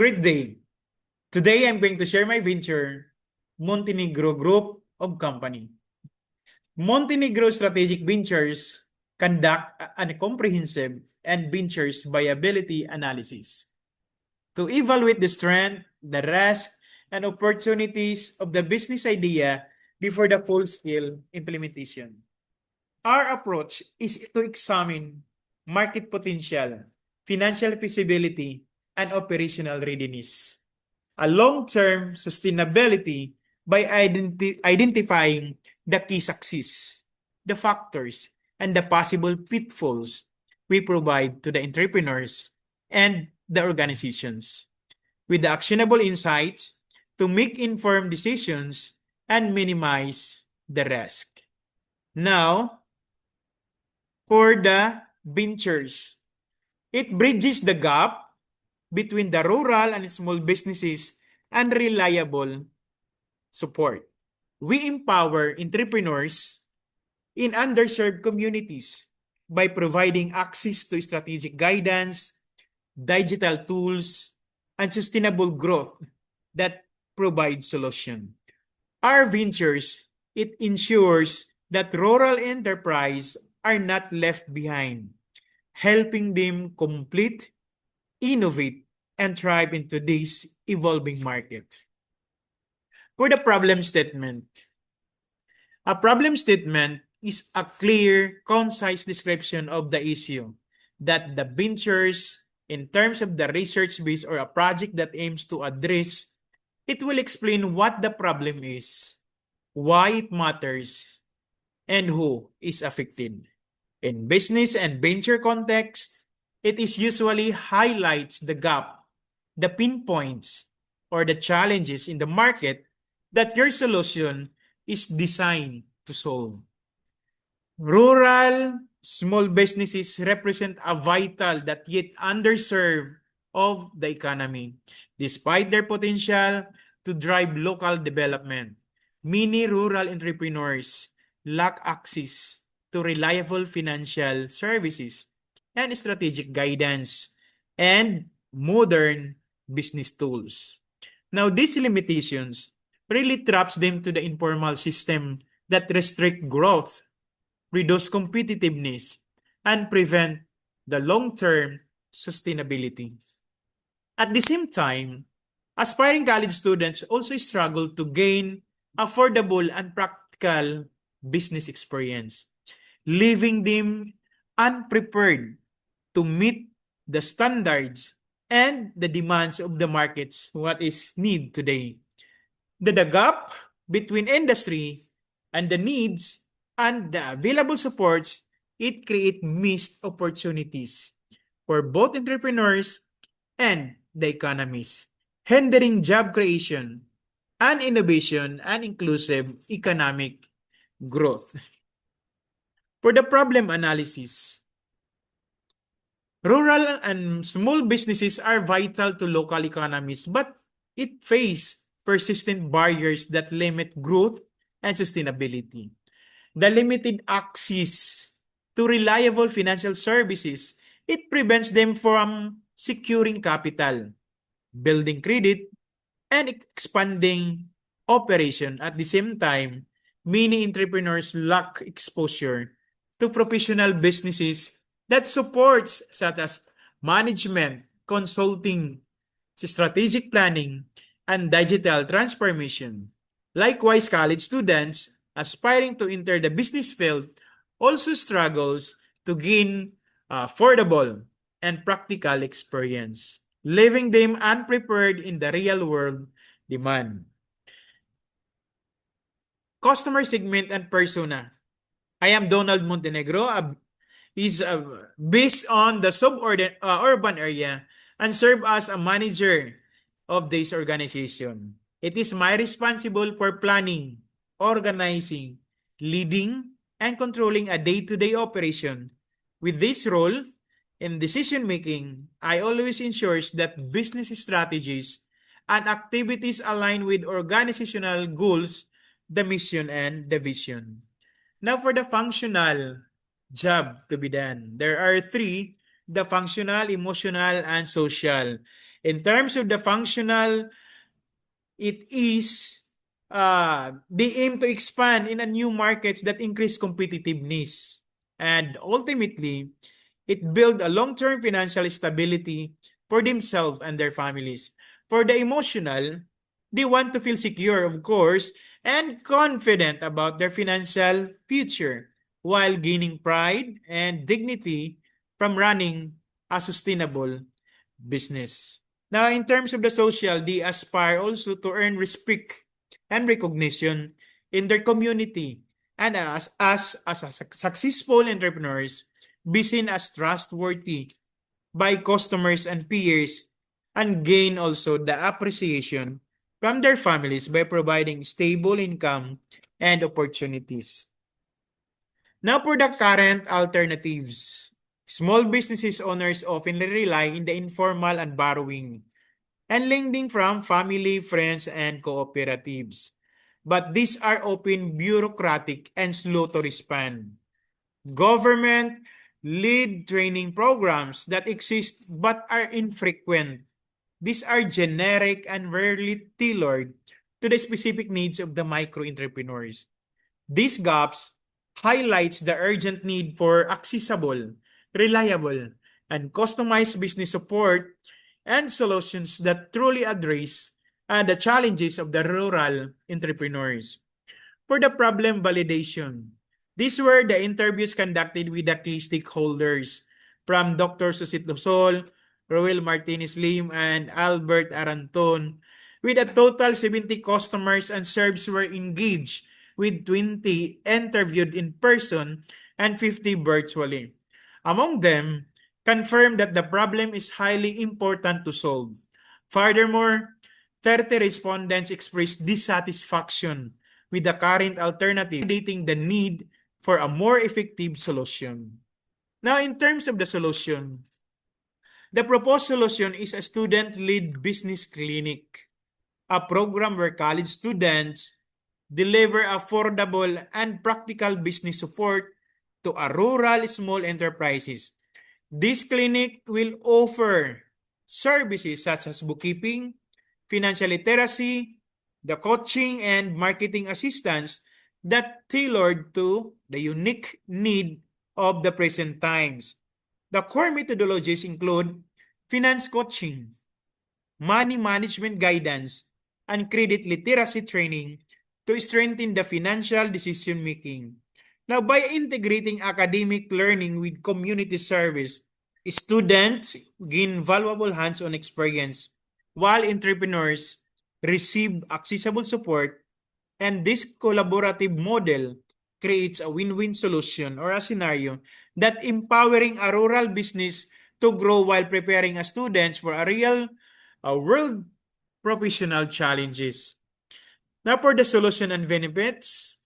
Great day. Today I'm going to share my venture, Montenegro Group of Company. Montenegro Strategic Ventures conduct a comprehensive and ventures viability analysis to evaluate the strength, the risk, and opportunities of the business idea before the full-scale implementation. Our approach is to examine market potential, financial feasibility, and operational readiness. A long-term sustainability by identifying the key success, the factors, and the possible pitfalls we provide to the entrepreneurs and the organizations with actionable insights to make informed decisions and minimize the risk. Now, for the ventures, it bridges the gap between the rural and small businesses and reliable support. We empower entrepreneurs in underserved communities by providing access to strategic guidance, digital tools, and sustainable growth that provide solution. Our ventures, it ensures that rural enterprise are not left behind, helping them complete, innovate, and thrive in today's evolving market. For the problem statement, a problem statement is a clear, concise description of the issue that the ventures, in terms of the research base or a project that aims to address, it will explain what the problem is, why it matters, and who is affected. In business and venture context, it is usually highlights the gap, the pinpoints, or the challenges in the market that your solution is designed to solve. Rural small businesses represent a vital that yet underserved of the economy. Despite their potential to drive local development, many rural entrepreneurs lack access to reliable financial services and strategic guidance and modern business tools. Now, these limitations really traps them to the informal system that restrict growth, reduce competitiveness, and prevent the long-term sustainability. At the same time, aspiring college students also struggle to gain affordable and practical business experience, leaving them unprepared to meet the standards and the demands of the markets what is need today. The gap between industry and the needs and the available supports, it create missed opportunities for both entrepreneurs and the economies, hindering job creation and innovation and inclusive economic growth. For the problem analysis, rural and small businesses are vital to local economies, but it face persistent barriers that limit growth and sustainability. The limited access to reliable financial services, it prevents them from securing capital, building credit, and expanding operation. At the same time, many entrepreneurs lack exposure to professional businesses that supports such as management, consulting, strategic planning, and digital transformation. Likewise, college students aspiring to enter the business field also struggles to gain affordable and practical experience, leaving them unprepared in the real world demand. Customer segment and persona. I am Donald Montenegro, is based on the urban area and serve as a manager of this organization. It is my responsible for planning, organizing, leading, and controlling a day-to-day operation. With this role in decision making, I always ensures that business strategies and activities align with organizational goals, the mission, and the vision. Now for the functional job to be done. There are three: the functional, emotional, and social. In terms of the functional, it is they aim to expand in a new markets that increase competitiveness. And ultimately, it build a long-term financial stability for themselves and their families. For the emotional, they want to feel secure, of course, and confident about their financial future while gaining pride and dignity from running a sustainable business. Now, in terms of the social, they aspire also to earn respect and recognition in their community and as a successful entrepreneurs be seen as trustworthy by customers and peers and gain also the appreciation from their families by providing stable income and opportunities. Now for the current alternatives. Small businesses owners often rely in the informal and borrowing and lending from family, friends, and cooperatives. But these are often bureaucratic and slow to respond. Government lead training programs that exist but are infrequent. These are generic and rarely tailored to the specific needs of the micro entrepreneurs. These gaps highlights the urgent need for accessible, reliable, and customized business support and solutions that truly address the challenges of the rural entrepreneurs. For the problem validation, these were the interviews conducted with the key stakeholders from Dr. Susit Losol, Roel Martinez Lim, and Albert Aranton. With a total 70 customers and serves were engaged with 20 interviewed in person and 50 virtually. Among them, confirmed that the problem is highly important to solve. Furthermore, 30 respondents expressed dissatisfaction with the current alternative, validating the need for a more effective solution. Now, in terms of the solution, the proposed solution is a student-led business clinic, a program where college students deliver affordable and practical business support to a rural small enterprises. This clinic will offer services such as bookkeeping, financial literacy, the coaching and marketing assistance that tailored to the unique need of the present times. The core methodologies include finance coaching, money management guidance, and credit literacy training to strengthen the financial decision making. Now, by integrating academic learning with community service, students gain valuable hands-on experience while entrepreneurs receive accessible support, and this collaborative model creates a win-win solution or a scenario that empowering a rural business to grow while preparing a students for a real world professional challenges. Now for the solution and benefits,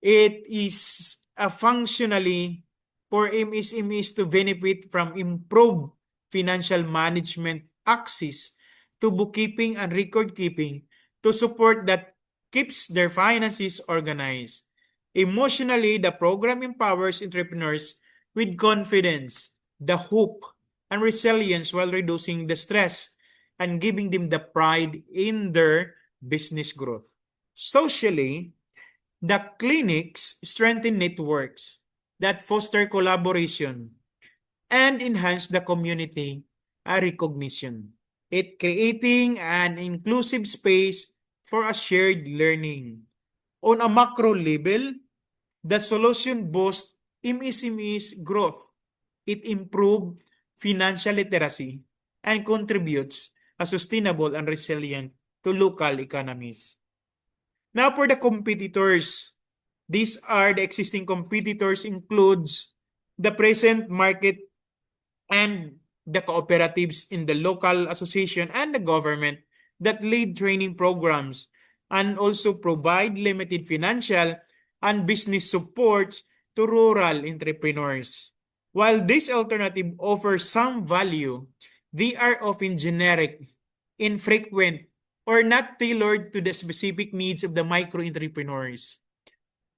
it is a functionally for MSMEs to benefit from improved financial management access to bookkeeping and record keeping to support that keeps their finances organized. Emotionally, the program empowers entrepreneurs with confidence, the hope, and resilience while reducing the stress and giving them the pride in their business growth. Socially, the clinics strengthen networks that foster collaboration and enhance the community recognition. It creating an inclusive space for a shared learning. On a macro level, the solution boosts MSME's growth. It improves financial literacy and contributes a sustainable and resilient to local economies. Now for the competitors, these are the existing competitors includes the present market and the cooperatives in the local association and the government that lead training programs and also provide limited financial and business supports to rural entrepreneurs. While this alternative offers some value, they are often generic, infrequent, or not tailored to the specific needs of the micro entrepreneurs.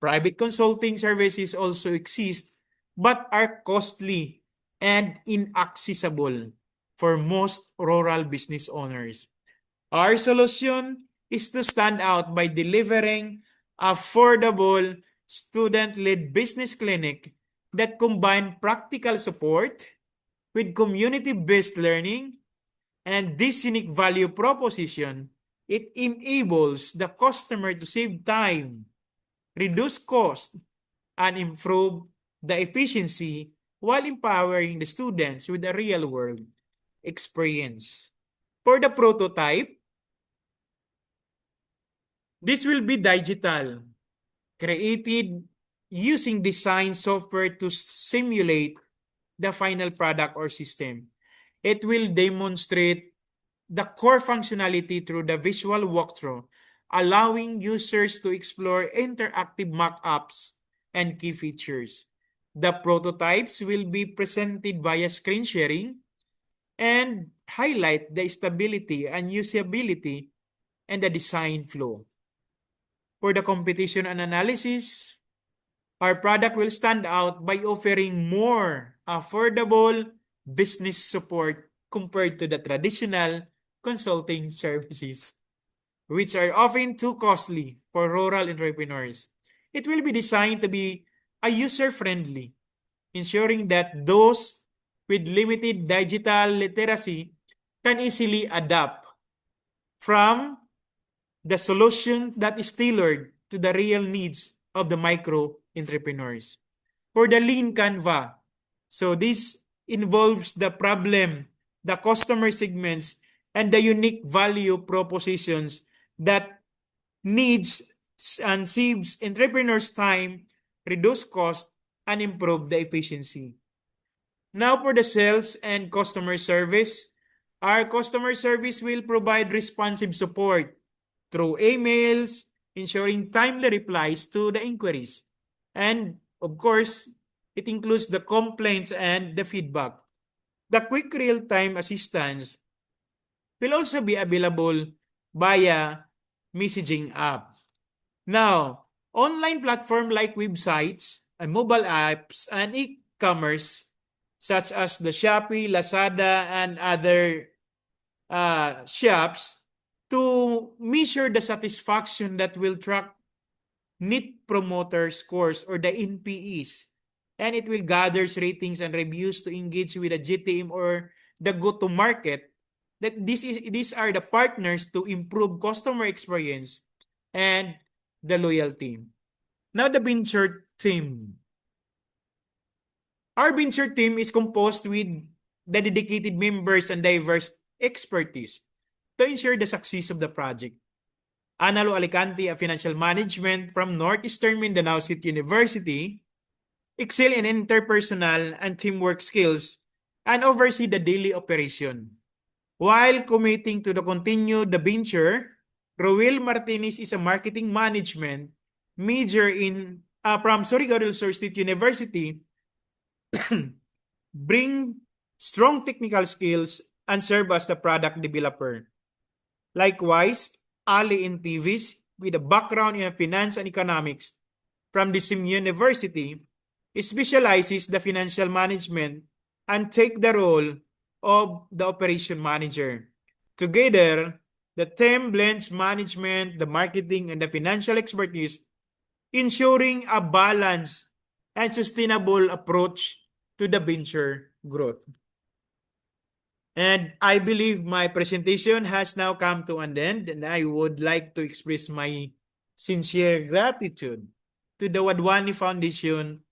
Private consulting services also exist but are costly and inaccessible. for most rural business owners. Our solution is to stand out by delivering affordable student-led business clinic that combine practical support with community-based learning. And this unique value proposition, it enables the customer to save time, reduce cost, and improve the efficiency while empowering the students with a real-world experience. For the prototype, this will be digital, created using design software to simulate the final product or system. It will demonstrate the core functionality through the visual walkthrough, allowing users to explore interactive mock-ups and key features. The prototypes will be presented via screen sharing and highlight the stability and usability and the design flow. For the competition and analysis, our product will stand out by offering more affordable business support compared to the traditional consulting services, which are often too costly for rural entrepreneurs. It will be designed to be a user-friendly, ensuring that those with limited digital literacy can easily adapt from the solution that is tailored to the real needs of the micro entrepreneurs. For the lean Canva, so this involves the problem, the customer segments, and the unique value propositions that needs and saves entrepreneurs time, reduce cost, and improve the efficiency. Now for the sales and customer service, our customer service will provide responsive support through emails, ensuring timely replies to the inquiries. And of course, it includes the complaints and the feedback. The quick real-time assistance will also be available via messaging app. Now, online platform like websites and mobile apps and e-commerce such as the Shopee, Lazada, and other shops to measure the satisfaction that will track Net Promoter Scores or the NPEs. And it will gather ratings and reviews to engage with the GTM or the go-to-market. That these are the partners to improve customer experience and the loyalty. Now the venture team. Our venture team is composed with the dedicated members and diverse expertise to ensure the success of the project. Analo Alicante, a financial management from Northeastern Mindanao City University, excel in interpersonal and teamwork skills and oversee the daily operation. While committing to the continued the venture, Roel Martinez is a marketing management major in from Surigao del Sur State University, bring strong technical skills and serve as the product developer. Likewise, Ali Intivis, with a background in finance and economics from the same university, specializes the financial management and take the role of the operation manager. Together, the team blends management, the marketing, and the financial expertise, ensuring a balanced and sustainable approach to the venture growth. And I believe my presentation has now come to an end, and I would like to express my sincere gratitude to the Wadhwani Foundation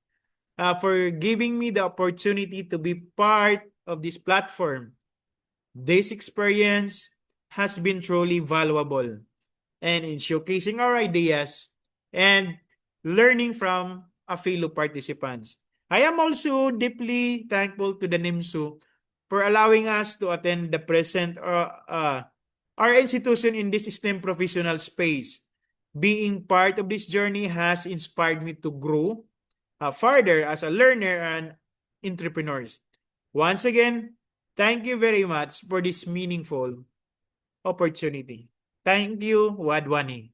for giving me the opportunity to be part of this platform. This experience has been truly valuable and in showcasing our ideas and learning from a fellow participants. I am also deeply thankful to the NIMSU for allowing us to attend the present our institution in this STEM professional space. Being part of this journey has inspired me to grow further as a learner and entrepreneurs. Once again, thank you very much for this meaningful opportunity. Thank you, Wadhwani.